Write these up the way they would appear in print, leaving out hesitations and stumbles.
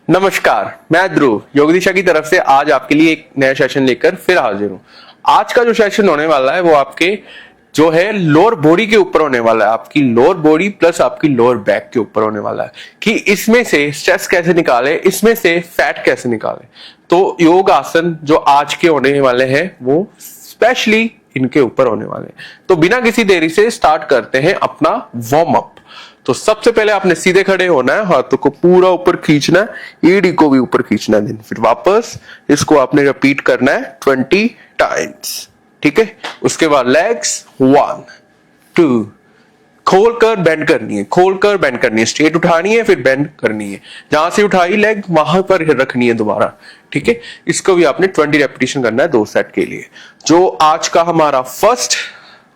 नमस्कार, मैं ध्रुव योग दिशा की तरफ से आज आपके लिए एक नया सेशन लेकर फिर हाजिर हूँ। आज का जो सेशन होने वाला है वो आपके जो है लोअर बॉडी के ऊपर होने वाला है, आपकी लोअर बॉडी प्लस आपकी लोअर बैक के ऊपर होने वाला है कि इसमें से स्ट्रेस कैसे निकाले, इसमें से फैट कैसे निकाले। तो योग आसन जो आज के होने वाले हैं वो स्पेशली इनके ऊपर होने वाले हैं। तो बिना किसी देरी से स्टार्ट करते हैं अपना वार्म अप। तो सबसे पहले आपने सीधे खड़े होना है, हाथों को पूरा ऊपर खींचना है, एडी को भी ऊपर खींचना है, फिर वापस इसको आपने रिपीट करना है 20 टाइम्स। ठीक है, उसके बाद लेग्स 1 2 खोलकर बेंड करनी है, खोलकर बेंड करनी है, स्ट्रेट उठानी है फिर बेंड करनी है, जहां से उठाई लेग वहां पर रखनी है दोबारा। ठीक है, इसको भी आपने 20 रेपिटेशन करना है 2 सेट के लिए। जो आज का हमारा फर्स्ट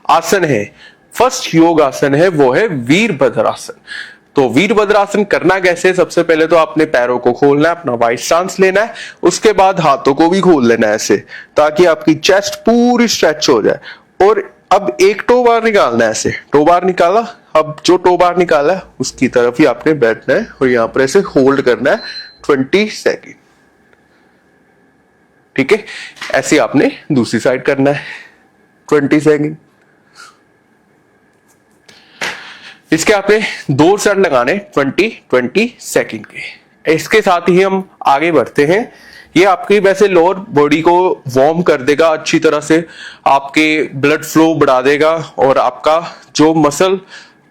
आसन है, फर्स्ट योग आसन है वो है वीरभद्रासन। तो वीरभद्रासन करना कैसे, सबसे पहले तो आपने पैरों को खोलना है, अपना वाइड स्टांस लेना है, उसके बाद हाथों को भी खोल लेना है ऐसे, ताकि आपकी चेस्ट पूरी स्ट्रेच हो जाए। और अब एक टो बार निकालना है, ऐसे टो बार निकाला, अब जो टो बार निकाला है उसकी तरफ ही आपने बैठना है और यहां पर ऐसे होल्ड करना है 20 सेकेंड। ठीक है, ऐसे आपने दूसरी साइड करना है 20 सेकेंड। इसके आपने 2 सेट लगाने 20 सेकंड के। इसके साथ ही हम आगे बढ़ते हैं। ये आपकी वैसे लोअर बॉडी को वार्म कर देगा अच्छी तरह से, आपके ब्लड फ्लो बढ़ा देगा और आपका जो मसल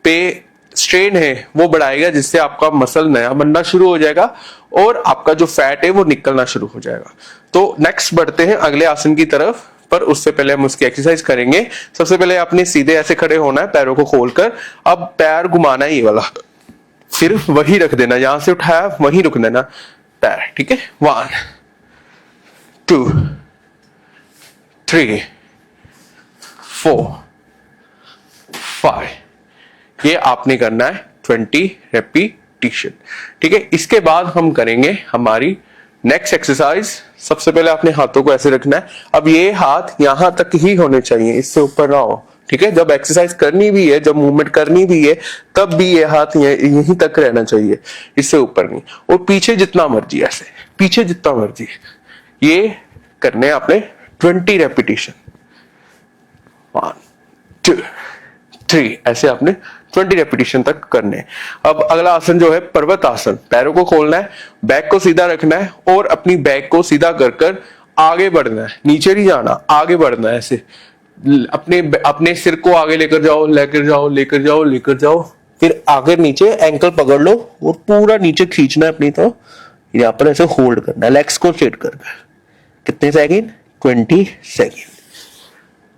पे स्ट्रेन है वो बढ़ाएगा, जिससे आपका मसल नया बनना शुरू हो जाएगा और आपका जो फैट है वो निकलना शुरू हो जाएगा। तो नेक्स्ट बढ़ते हैं अगले आसन की तरफ, पर उससे पहले हम उसकी एक्सरसाइज करेंगे। सबसे पहले आपने सीधे ऐसे खड़े होना है, पैरों को खोलकर, अब पैर घुमाना है ये वाला, फिर वही रख देना, यहां से उठाया वहीं रुक देना पैर। ठीक है, 1 2 3 4 5, ये आपने करना है 20 रेपिटेशन। ठीक है, इसके बाद हम करेंगे हमारी नेक्स्ट एक्सरसाइज। सबसे पहले आपने हाथों को ऐसे रखना है, अब ये हाथ यहां तक ही होने चाहिए, इससे ऊपर ना हो। ठीक है, जब एक्सरसाइज करनी भी है, जब मूवमेंट करनी भी है, तब भी ये हाथ यहीं तक रहना चाहिए, इससे ऊपर नहीं। और पीछे जितना मर्जी, ऐसे पीछे जितना मर्जी, ये करने आपने 20 रेपिटेशन। 1 2 3, ऐसे आपने 20 रेपिटेशन तक करने। अब अगला आसन जो है पर्वत आसन। पैरों को खोलना है, बैक को सीधा रखना है और अपनी बैक को सीधा कर कर आगे बढ़ना है, नीचे नहीं जाना, आगे बढ़ना है। ऐसे अपने अपने सिर को आगे लेकर जाओ, लेकर जाओ, लेकर जाओ, लेकर जाओ, फिर आगे नीचे एंकल पकड़ लो और पूरा नीचे खींचना है अपनी तरफ। यहाँ पर ऐसे होल्ड करना है, लेग्स को स्ट्रेट कर। कितने सेकेंड? 20 सेकेंड।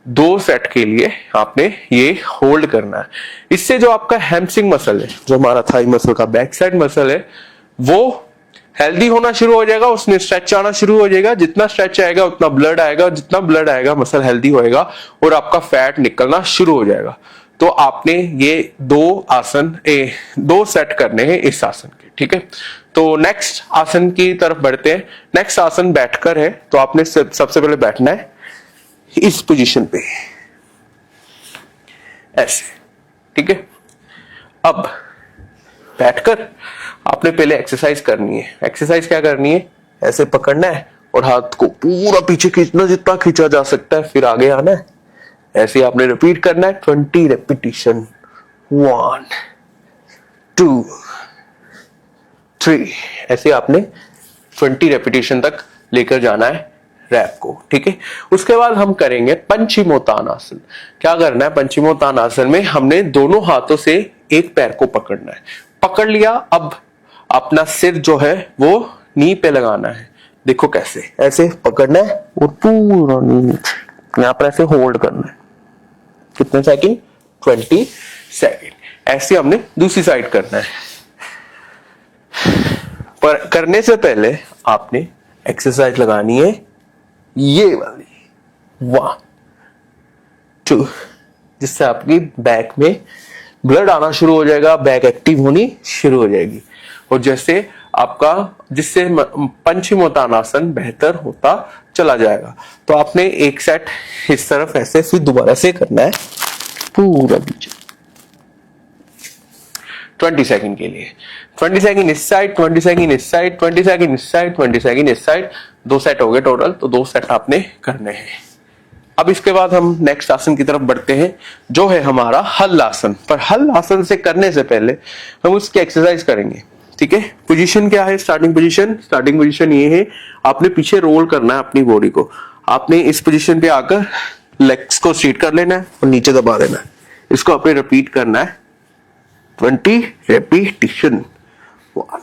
2 सेट के लिए आपने ये होल्ड करना है। इससे जो आपका हैमस्ट्रिंग मसल है, जो हमारा थाई मसल का बैक साइड मसल है, वो हेल्दी होना शुरू हो जाएगा, उसमें स्ट्रेच आना शुरू हो जाएगा। जितना स्ट्रेच आएगा उतना ब्लड आएगा, जितना ब्लड आएगा मसल हेल्दी होएगा और आपका फैट निकलना शुरू हो जाएगा। तो आपने ये 2 सेट करने हैं इस आसन के। ठीक है, तो नेक्स्ट आसन की तरफ बढ़ते हैं। नेक्स्ट आसन बैठकर है, तो आपने सबसे पहले बैठना है इस पोजीशन पे ऐसे। ठीक है, अब बैठकर आपने पहले एक्सरसाइज करनी है। एक्सरसाइज क्या करनी है? ऐसे पकड़ना है और हाथ को पूरा पीछे खींचना, जितना खींचा जा सकता है, फिर आगे आना है। ऐसे आपने रिपीट करना है 20 रेपिटेशन। 1 2 3, ऐसे आपने 20 रेपिटेशन तक लेकर जाना है रैप को। ठीक है, उसके बाद हम करेंगे पंचमोत्तानासन। क्या करना है? पंचमोत्तानासन में हमने दोनों हाथों से एक पैर को पकड़ना है। पकड़ लिया, अब अपना सिर जो है वो नी पे लगाना है। देखो कैसे, ऐसे पकड़ना है और पूरा नी यहां पर ऐसे होल्ड करना है। कितने सेकंड? 20 सेकंड। ऐसे हमने दूसरी साइड करना है। पर करने से पहले आपने एक्सरसाइज लगानी है ये वाली 1 2, जिससे आपकी बैक में ब्लड आना शुरू हो जाएगा, बैक एक्टिव होनी शुरू हो जाएगी और जैसे आपका जिससे पंचमोत्तानासन बेहतर होता चला जाएगा। तो आपने एक सेट इस तरफ ऐसे, फिर दोबारा से करना है पूरा पीछे 20 सेकंड के लिए। 20 सेकंड इस साइड, 20 सेकंड इस साइड, 20 सेकंड इस साइड, 20 सेकंड इस साइड। 2 सेट हो गए टोटल, तो 2 सेट आपने करने हैं। अब इसके बाद हम नेक्स्ट आसन की तरफ बढ़ते हैं, जो है हमारा हल आसन। पर हल आसन से करने से पहले हम उसकी एक्सरसाइज करेंगे, ठीक है। पोजीशन क्या है? स्टार्टिंग पोजीशन ये है, आपने पीछे रोल करना है अपनी बॉडी को। आपने इस पोजीशन पे आकर लेग्स को स्ट्रेट कर लेना है और नीचे दबा देना है। इसको आपने रिपीट करना है 20 रेपिटेशन। 1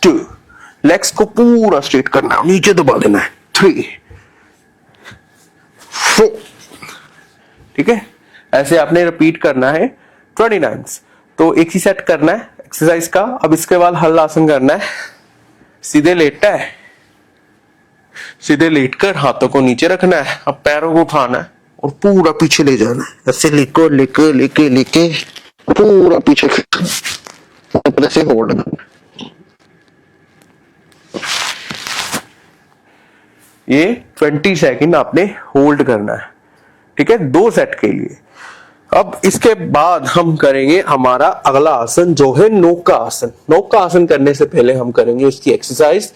2, लेग्स को पूरा स्ट्रेट करना है, नीचे दबा देना है। 3 4, ठीक है। ऐसे आपने रिपीट करना है 20 टाइम्स। तो एक ही सेट करना है एक्सरसाइज का। अब इसके बाद हल आसन करना है। सीधे लेटना है, सीधे लेटकर हाथों को नीचे रखना है। अब पैरों को उठाना है और पूरा पीछे ले जाना है। ऐसे लेके लेके लेके लेके पूरा पीछे खींचना, ऐसे होल्ड करना। ये 20 सेकंड आपने होल्ड करना है, ठीक है, 2 सेट के लिए। अब इसके बाद हम करेंगे हमारा अगला आसन, जो है नौका आसन। नौका आसन करने से पहले हम करेंगे उसकी एक्सरसाइज।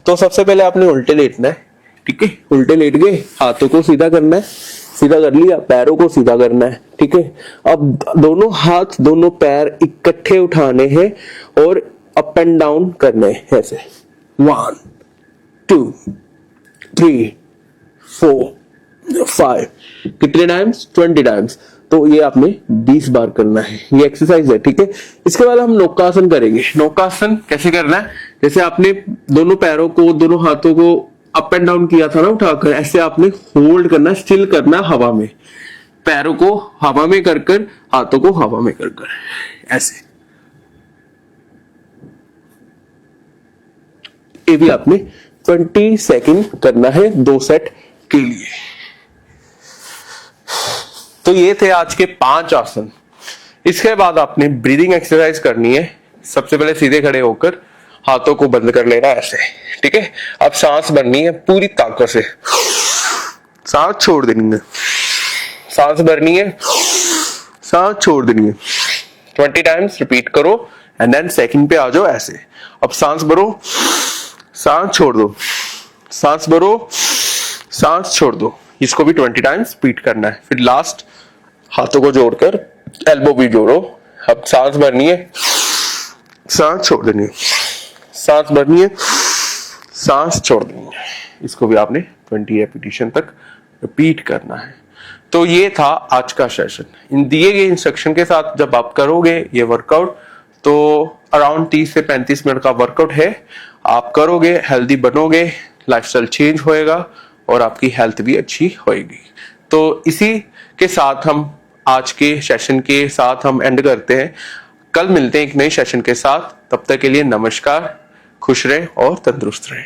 तो सबसे पहले आपने उल्टे लेटना है, ठीक है। उल्टे लेट गए, हाथों को सीधा करना है, सीधा कर लिया, पैरों को सीधा करना है, ठीक है। अब दोनों हाथ दोनों पैर इकट्ठे उठाने हैं और अप एंड डाउन करने हैं ऐसे। 1 2 3 4 5, कितने टाइम्स? 20 टाइम्स। तो ये आपने 20 बार करना है, ये एक्सरसाइज है, ठीक है। इसके बाद हम नौकासन करेंगे। नौकासन कैसे करना है? जैसे आपने दोनों पैरों को, दोनों हाथों को अप एंड डाउन किया था ना उठाकर, ऐसे आपने होल्ड करना, स्टिल करना हवा में। पैरों को हवा में कर कर, हाथों को हवा में कर कर, ऐसे। ये भी आपने 20 सेकंड करना है 2 सेट के लिए। तो ये थे आज के 5 आसन। इसके बाद आपने ब्रीदिंग एक्सरसाइज करनी है। सबसे पहले सीधे खड़े होकर हाथों को बंद कर लेना ऐसे, ठीक है। अब सांस भरनी है पूरी ताकत से, सांस छोड़ देनी है, सांस भरनी है, सांस छोड़ देनी है। 20 टाइम्स रिपीट करो एंड देन सेकंड पे आ जाओ ऐसे। अब सांस भरो, सांस छोड़ दो, सांस भरो, सांस छोड़ दो। इसको भी 20 टाइम्स रिपीट करना है। फिर लास्ट हाथों को जोड़कर एल्बो भी जोड़ो। अब सांस भरनी है, सांस छोड़ देनी है, सांस भरनी है, सांस छोड़ देनी है। इसको भी आपने 20 रेपिटेशन तक रिपीट करना है। तो ये था आज का सेशन। इन दिए गए इंस्ट्रक्शन के साथ जब आप करोगे ये वर्कआउट, तो अराउंड 30 से 35 मिनट का वर्कआउट है। आप करोगे, हेल्दी बनोगे, लाइफस्टाइल चेंज होएगा और आपकी हेल्थ भी अच्छी होएगी। तो इसी के साथ हम आज के सेशन के साथ हम एंड करते हैं। कल मिलते हैं एक नए सेशन के साथ। तब तक के लिए नमस्कार, खुश रहें और तंदुरुस्त रहें।